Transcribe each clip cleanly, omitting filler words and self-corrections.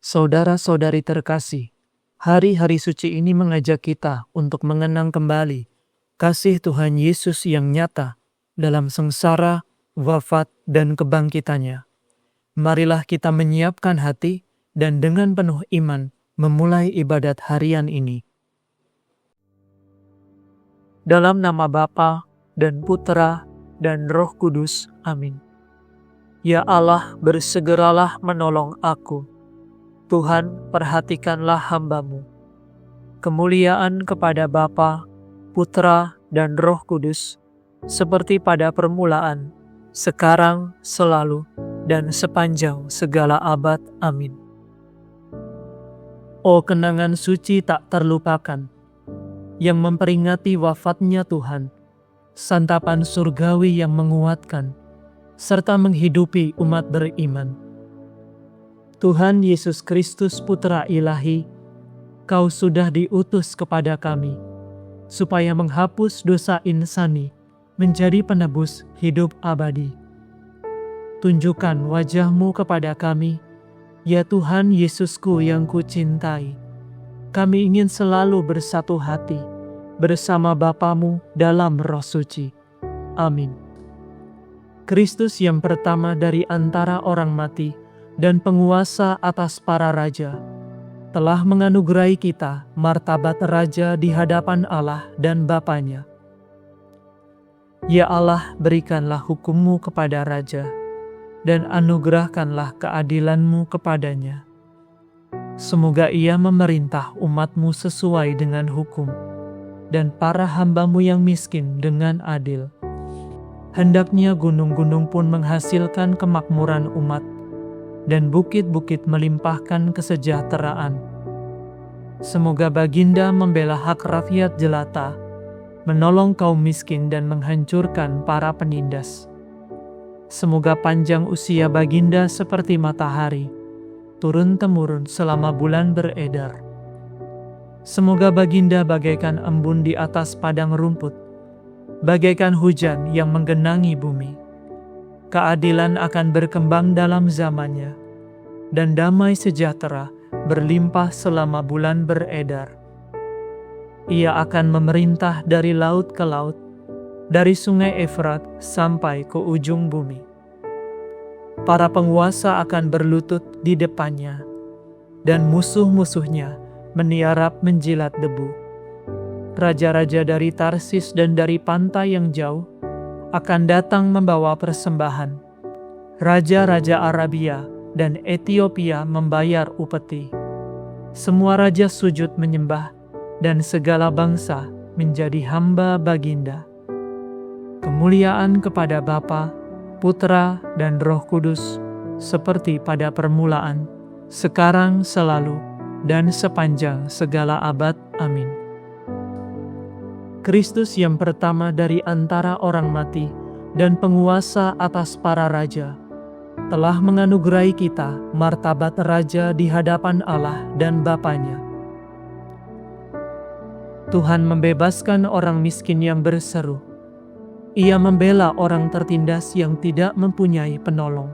Saudara-saudari terkasih, hari-hari suci ini mengajak kita untuk mengenang kembali kasih Tuhan Yesus yang nyata dalam sengsara, wafat, dan kebangkitannya. Marilah kita menyiapkan hati dan dengan penuh iman memulai ibadat harian ini. Dalam nama Bapa dan Putera dan Roh Kudus. Amin. Ya Allah, bersegeralah menolong aku. Tuhan, perhatikanlah hamba-Mu. Kemuliaan kepada Bapa, Putera, dan Roh Kudus, seperti pada permulaan, sekarang, selalu, dan sepanjang segala abad. Amin. Oh kenangan suci tak terlupakan, yang memperingati wafatnya Tuhan, santapan surgawi yang menguatkan, serta menghidupi umat beriman. Tuhan Yesus Kristus Putra Ilahi, Kau sudah diutus kepada kami, supaya menghapus dosa insani, menjadi penebus hidup abadi. Tunjukkan wajah-Mu kepada kami, ya Tuhan Yesusku yang kucintai. Kami ingin selalu bersatu hati, bersama Bapa-Mu dalam Roh Suci. Amin. Kristus yang pertama dari antara orang mati, dan penguasa atas para raja, telah menganugerahi kita martabat raja di hadapan Allah dan Bapa-Nya. Ya Allah, berikanlah hukum-Mu kepada raja, dan anugerahkanlah keadilan-Mu kepadanya. Semoga ia memerintah umat-Mu sesuai dengan hukum, dan para hamba-Mu yang miskin dengan adil. Hendaknya gunung-gunung pun menghasilkan kemakmuran umat, dan bukit-bukit melimpahkan kesejahteraan. Semoga Baginda membela hak rakyat jelata, menolong kaum miskin dan menghancurkan para penindas. Semoga panjang usia Baginda seperti matahari, turun-temurun selama bulan beredar. Semoga Baginda bagaikan embun di atas padang rumput, bagaikan hujan yang menggenangi bumi. Keadilan akan berkembang dalam zamannya, dan damai sejahtera berlimpah selama bulan beredar. Ia akan memerintah dari laut ke laut, dari sungai Efrat sampai ke ujung bumi. Para penguasa akan berlutut di depannya, dan musuh-musuhnya meniarap menjilat debu. Raja-raja dari Tarsis dan dari pantai yang jauh akan datang membawa persembahan. Raja-raja Arabia dan Ethiopia membayar upeti. Semua raja sujud menyembah, dan segala bangsa menjadi hamba Baginda. Kemuliaan kepada Bapa, Putera, dan Roh Kudus, seperti pada permulaan, sekarang, selalu, dan sepanjang segala abad. Amin. Kristus yang pertama dari antara orang mati dan penguasa atas para raja, telah menganugerahi kita martabat raja di hadapan Allah dan Bapa-Nya. Tuhan membebaskan orang miskin yang berseru. Ia membela orang tertindas yang tidak mempunyai penolong.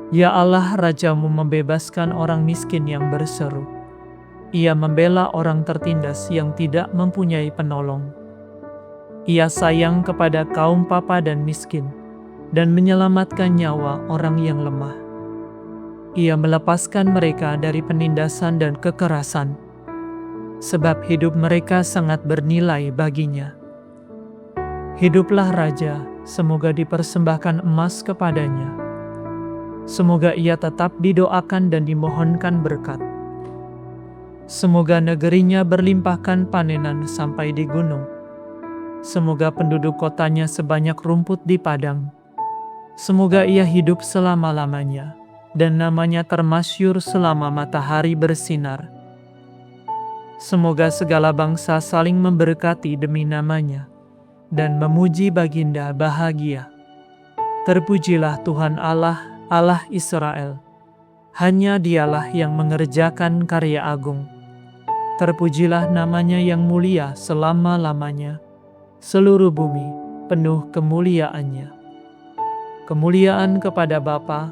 Ya Allah, Raja-Mu membebaskan orang miskin yang berseru. Ia membela orang tertindas yang tidak mempunyai penolong. Ia sayang kepada kaum papa dan miskin, dan menyelamatkan nyawa orang yang lemah. Ia melepaskan mereka dari penindasan dan kekerasan, sebab hidup mereka sangat bernilai baginya. Hiduplah Raja, semoga dipersembahkan emas kepadanya. Semoga ia tetap didoakan dan dimohonkan berkat. Semoga negerinya berlimpahkan panenan sampai di gunung. Semoga penduduk kotanya sebanyak rumput di padang. Semoga ia hidup selama-lamanya, dan namanya termasyur selama matahari bersinar. Semoga segala bangsa saling memberkati demi namanya, dan memuji Baginda bahagia. Terpujilah Tuhan Allah, Allah Israel. Hanya Dialah yang mengerjakan karya agung. Terpujilah namanya yang mulia selama-lamanya. Seluruh bumi penuh kemuliaannya. Kemuliaan kepada Bapa,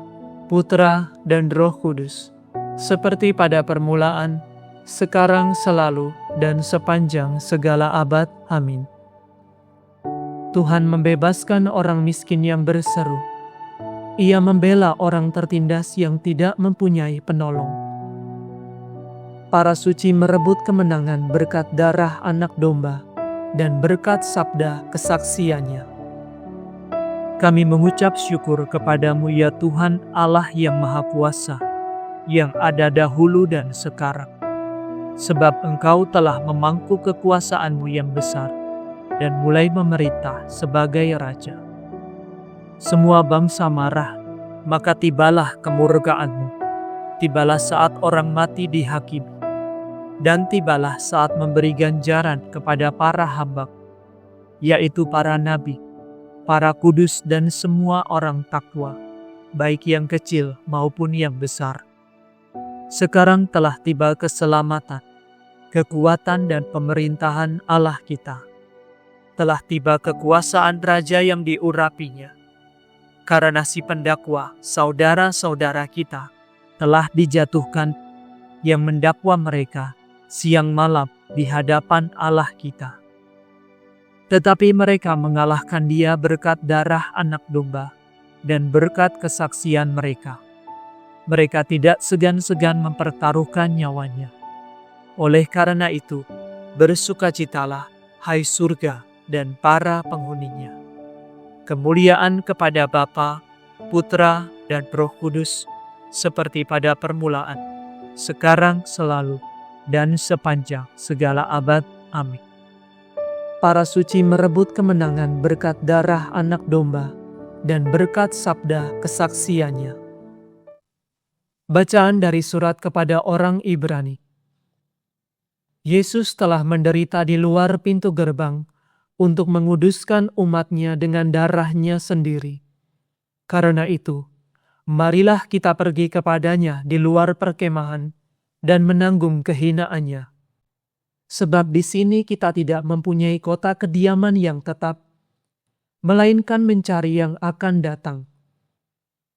Putra, dan Roh Kudus, seperti pada permulaan, sekarang, selalu, dan sepanjang segala abad. Amin. Tuhan membebaskan orang miskin yang berseru. Ia membela orang tertindas yang tidak mempunyai penolong. Para suci merebut kemenangan berkat darah anak domba dan berkat sabda kesaksiannya. Kami mengucap syukur kepadamu ya Tuhan Allah yang Maha Kuasa, yang ada dahulu dan sekarang. Sebab Engkau telah memangku kekuasaan-Mu yang besar dan mulai memerintah sebagai Raja. Semua bangsa marah, maka tibalah kemurkaan-Mu. Tibalah saat orang mati dihakimi, dan tibalah saat memberi ganjaran kepada para hamba, yaitu para nabi, para kudus dan semua orang takwa, baik yang kecil maupun yang besar. Sekarang telah tiba keselamatan, kekuatan dan pemerintahan Allah kita. Telah tiba kekuasaan Raja yang diurapinya. Karena si pendakwa, saudara-saudara kita, telah dijatuhkan yang mendakwa mereka siang malam di hadapan Allah kita. Tetapi mereka mengalahkan Dia berkat darah anak domba dan berkat kesaksian mereka. Mereka tidak segan-segan mempertaruhkan nyawanya. Oleh karena itu, bersukacitalah, hai surga dan para penghuninya. Kemuliaan kepada Bapa, Putra, dan Roh Kudus, seperti pada permulaan, sekarang, selalu, dan sepanjang segala abad. Amin. Para suci merebut kemenangan berkat darah anak domba dan berkat sabda kesaksiannya. Bacaan dari surat kepada orang Ibrani. Yesus telah menderita di luar pintu gerbang untuk menguduskan umat-Nya dengan darah-Nya sendiri. Karena itu, marilah kita pergi kepada-Nya di luar perkemahan dan menanggung kehinaannya. Sebab di sini kita tidak mempunyai kota kediaman yang tetap, melainkan mencari yang akan datang.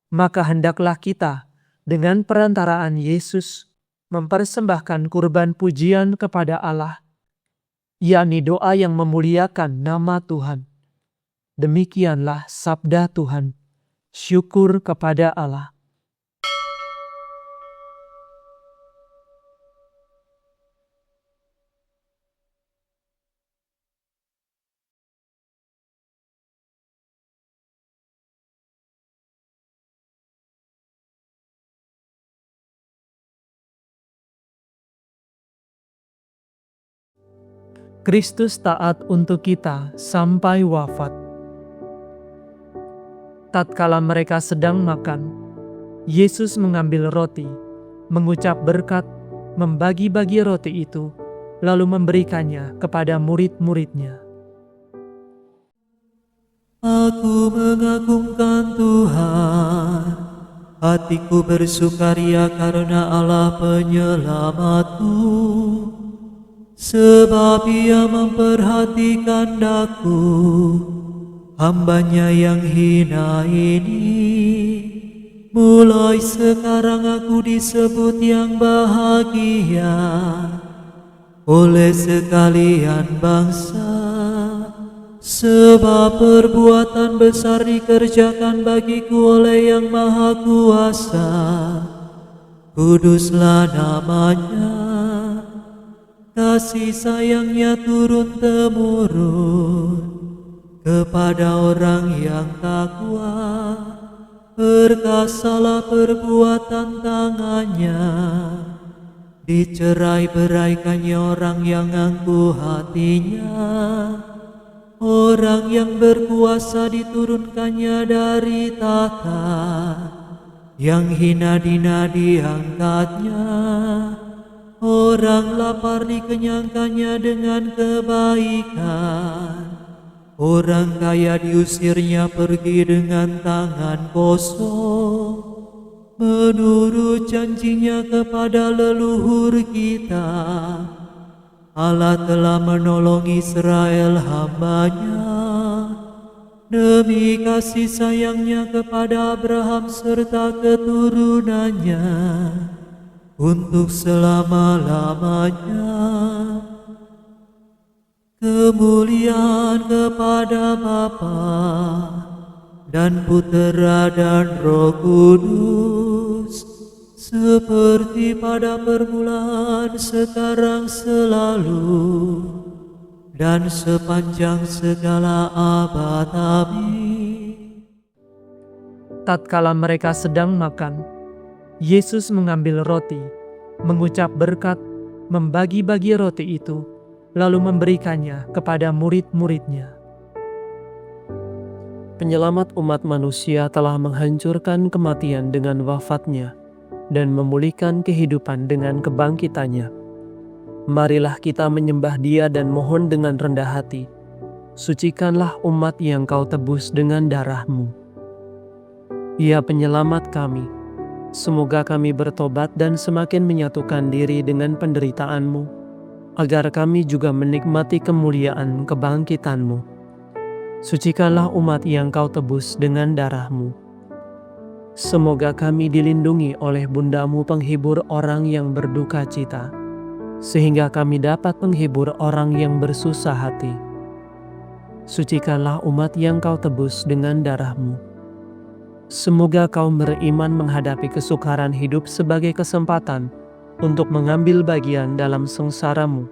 Maka hendaklah kita, dengan perantaraan Yesus, mempersembahkan kurban pujian kepada Allah, yakni doa yang memuliakan nama Tuhan. Demikianlah sabda Tuhan. Syukur kepada Allah. Kristus taat untuk kita sampai wafat. Tatkala mereka sedang makan, Yesus mengambil roti, mengucap berkat, membagi-bagi roti itu, lalu memberikannya kepada murid-murid-Nya. Aku mengagungkan Tuhan, hatiku bersukaria karena Allah penyelamatku. Sebab Ia memperhatikan daku, hamba-Nya yang hina ini. Mulai sekarang aku disebut yang bahagia oleh sekalian bangsa. Sebab perbuatan besar dikerjakan bagiku oleh Yang Maha Kuasa. Kuduslah nama-Nya. Kasih sayang-Nya turun-temurun kepada orang yang takwa. Perkasalah perbuatan tangan-Nya, dicerai-beraikannya orang yang angkuh hatinya. Orang yang berkuasa diturunkannya dari tahta, yang hina dina diangkatnya. Orang lapar dikenyangkannya dengan kebaikan. Orang kaya diusirnya pergi dengan tangan kosong. Menurut janji-Nya kepada leluhur kita, Allah telah menolong Israel hamba-Nya. demi kasih sayangnya kepada Abraham serta keturunannya untuk selama-lamanya. Kemuliaan kepada Bapa dan Putera dan Roh Kudus, seperti pada permulaan, sekarang, selalu, dan sepanjang segala abad. Amin. Tatkala mereka sedang makan, Yesus mengambil roti, mengucap berkat, membagi-bagi roti itu, lalu memberikannya kepada murid-muridnya. Penyelamat umat manusia telah menghancurkan kematian dengan wafatnya dan memulihkan kehidupan dengan kebangkitannya. Marilah kita menyembah Dia dan mohon dengan rendah hati. Sucikanlah umat yang Kau tebus dengan darah-Mu. Ya penyelamat kami, semoga kami bertobat dan semakin menyatukan diri dengan penderitaan-Mu, agar kami juga menikmati kemuliaan kebangkitan-Mu. Sucikanlah umat yang Kau tebus dengan darah-Mu. Semoga kami dilindungi oleh Bunda-Mu penghibur orang yang berduka cita, sehingga kami dapat menghibur orang yang bersusah hati. Sucikanlah umat yang Kau tebus dengan darah-Mu. Semoga kaum beriman menghadapi kesukaran hidup sebagai kesempatan untuk mengambil bagian dalam sengsara-Mu,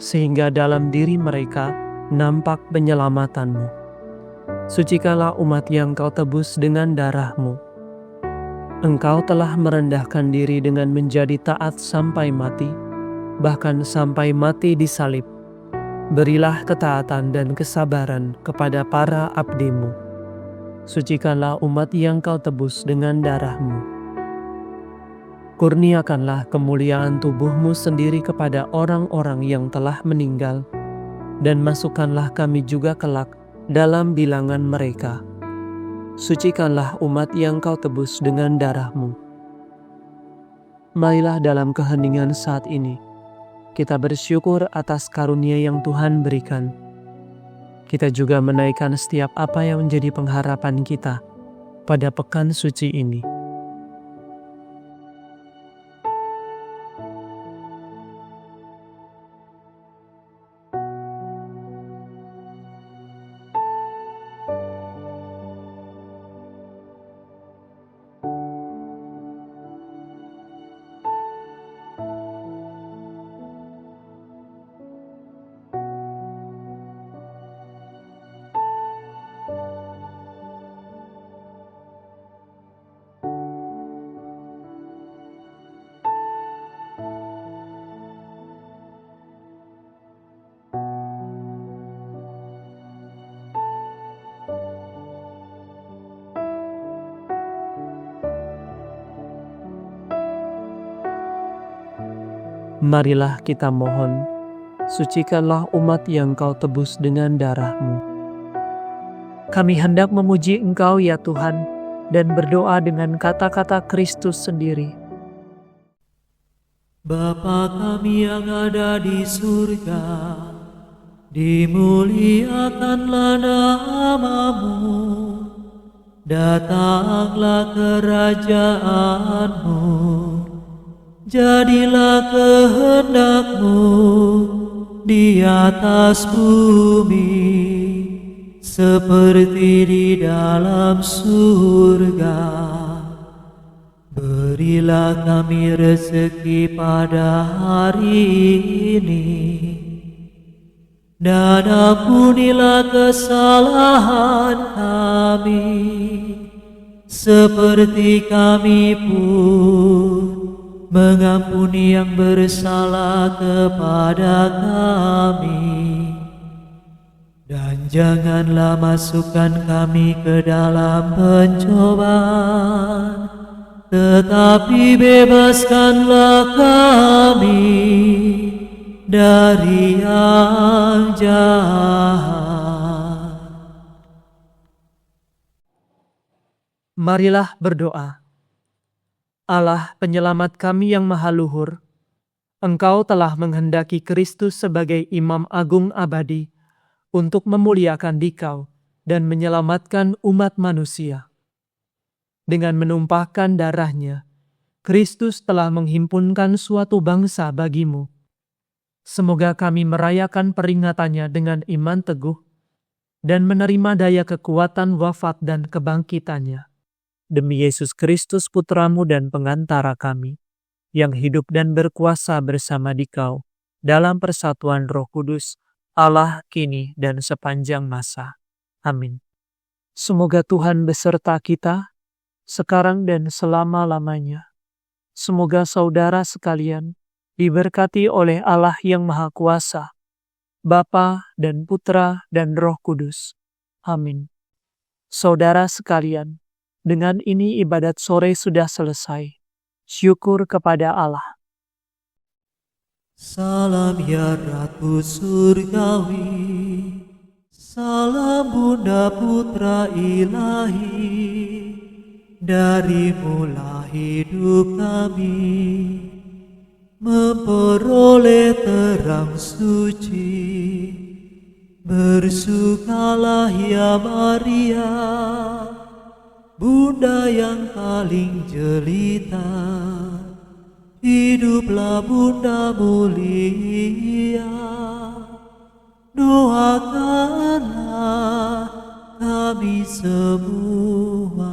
sehingga dalam diri mereka nampak penyelamatan-Mu. Sucikanlah umat yang Kau tebus dengan darah-Mu. Engkau telah merendahkan diri dengan menjadi taat sampai mati, bahkan sampai mati di salib. Berilah ketaatan dan kesabaran kepada para abdi-Mu. Sucikanlah umat yang Kau tebus dengan darah-Mu. Kurniakanlah kemuliaan tubuh-Mu sendiri kepada orang-orang yang telah meninggal, dan masukkanlah kami juga kelak dalam bilangan mereka. Sucikanlah umat yang Kau tebus dengan darah-Mu. Marilah dalam keheningan saat ini, kita bersyukur atas karunia yang Tuhan berikan. Kita juga menaikkan setiap apa yang menjadi pengharapan kita pada pekan suci ini. Marilah kita mohon, sucikanlah umat yang Kau tebus dengan darah-Mu. Kami hendak memuji Engkau ya Tuhan, dan berdoa dengan kata-kata Kristus sendiri. Bapa kami yang ada di surga, dimuliakanlah nama-Mu, datanglah kerajaan-Mu, jadilah kehendak-Mu di atas bumi, seperti di dalam surga. Berilah kami rezeki pada hari ini, dan ampunilah kesalahan kami, seperti kami pun mengampuni yang bersalah kepada kami. Dan janganlah masukkan kami ke dalam pencobaan, tetapi bebaskanlah kami dari yang jahat. Marilah berdoa. Allah penyelamat kami yang maha luhur, Engkau telah menghendaki Kristus sebagai Imam Agung abadi untuk memuliakan Dikau dan menyelamatkan umat manusia. Dengan menumpahkan darahnya, Kristus telah menghimpunkan suatu bangsa bagimu. Semoga kami merayakan peringatannya dengan iman teguh dan menerima daya kekuatan wafat dan kebangkitannya. Demi Yesus Kristus Putramu dan pengantara kami, yang hidup dan berkuasa bersama Dikau dalam persatuan Roh Kudus, Allah kini dan sepanjang masa. Amin. Semoga Tuhan beserta kita, sekarang dan selama-lamanya. Semoga saudara sekalian diberkati oleh Allah yang Maha Kuasa, Bapa dan Putra dan Roh Kudus. Amin. Saudara sekalian, dengan ini ibadat sore sudah selesai. Syukur kepada Allah. Salam ya Ratu Surgawi, salam Bunda Putra Ilahi, dari mula hidup kami memperoleh terang suci. Bersukalah ya Maria, Bunda yang paling jelita. Hiduplah Bunda mulia, doakanlah kami semua.